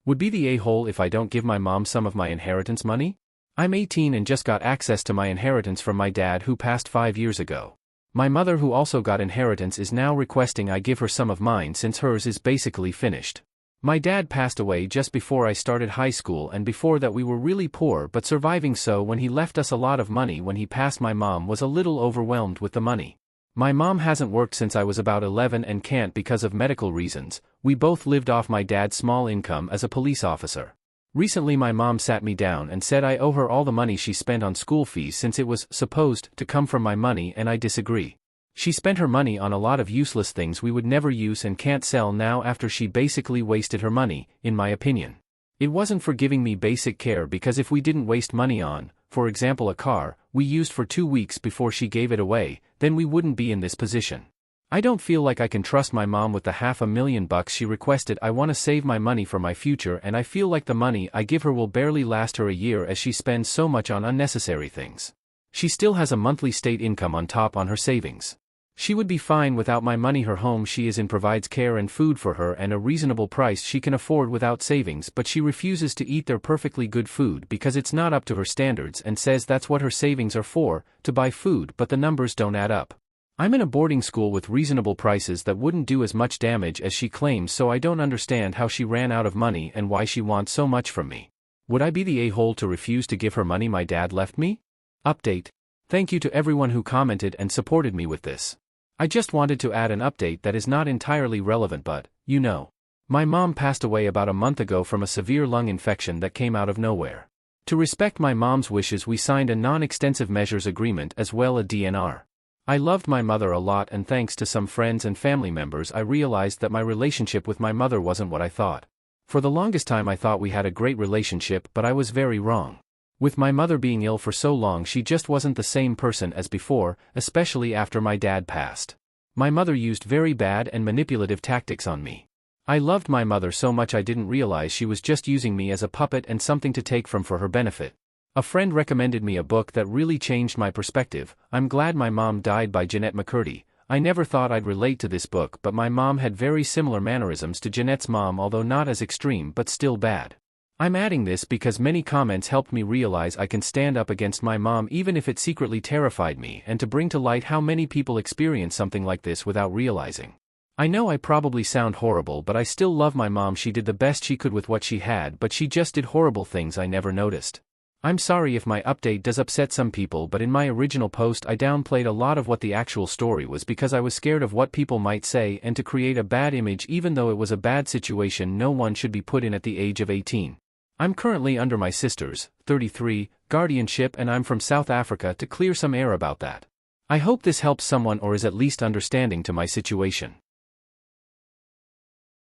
Would be the a-hole if I don't give my mom some of my inheritance money? I'm 18 and just got access to my inheritance from my dad who passed 5 years ago. My mother who also got inheritance is now requesting I give her some of mine since hers is basically finished. My dad passed away just before I started high school, and before that we were really poor but surviving, so when he left us a lot of money when he passed, my mom was a little overwhelmed with the money. My mom hasn't worked since I was about 11 and can't because of medical reasons. We both lived off my dad's small income as a police officer. Recently my mom sat me down and said I owe her all the money she spent on school fees since it was supposed to come from my money, and I disagree. She spent her money on a lot of useless things we would never use and can't sell now after she basically wasted her money, in my opinion. It wasn't for giving me basic care, because if we didn't waste money on, for example, a car we used for 2 weeks before she gave it away, then we wouldn't be in this position. I don't feel like I can trust my mom with the $500,000 she requested. I want to save my money for my future, and I feel like the money I give her will barely last her a year as she spends so much on unnecessary things. She still has a monthly state income on top on her savings. She would be fine without my money. Her home she is in provides care and food for her and a reasonable price she can afford without savings, but she refuses to eat their perfectly good food because it's not up to her standards and says that's what her savings are for, to buy food, but the numbers don't add up. I'm in a boarding school with reasonable prices that wouldn't do as much damage as she claims, so I don't understand how she ran out of money and why she wants so much from me. Would I be the a-hole to refuse to give her money my dad left me? Update. Thank you to everyone who commented and supported me with this. I just wanted to add an update that is not entirely relevant, but, you know. My mom passed away about a month ago from a severe lung infection that came out of nowhere. To respect my mom's wishes, we signed a non-extensive measures agreement as well as a DNR. I loved my mother a lot, and thanks to some friends and family members I realized that my relationship with my mother wasn't what I thought. For the longest time I thought we had a great relationship, but I was very wrong. With my mother being ill for so long, she just wasn't the same person as before, especially after my dad passed. My mother used very bad and manipulative tactics on me. I loved my mother so much I didn't realize she was just using me as a puppet and something to take from for her benefit. A friend recommended me a book that really changed my perspective, I'm Glad My Mom Died by Jennette McCurdy. I never thought I'd relate to this book, but my mom had very similar mannerisms to Jennette's mom, although not as extreme but still bad. I'm adding this because many comments helped me realize I can stand up against my mom even if it secretly terrified me, and to bring to light how many people experience something like this without realizing. I know I probably sound horrible, but I still love my mom. She did the best she could with what she had, but she just did horrible things I never noticed. I'm sorry if my update does upset some people, but in my original post I downplayed a lot of what the actual story was because I was scared of what people might say and to create a bad image, even though it was a bad situation no one should be put in at the age of 18. I'm currently under my sister's, 33, guardianship, and I'm from South Africa, to clear some air about that. I hope this helps someone or is at least understanding to my situation.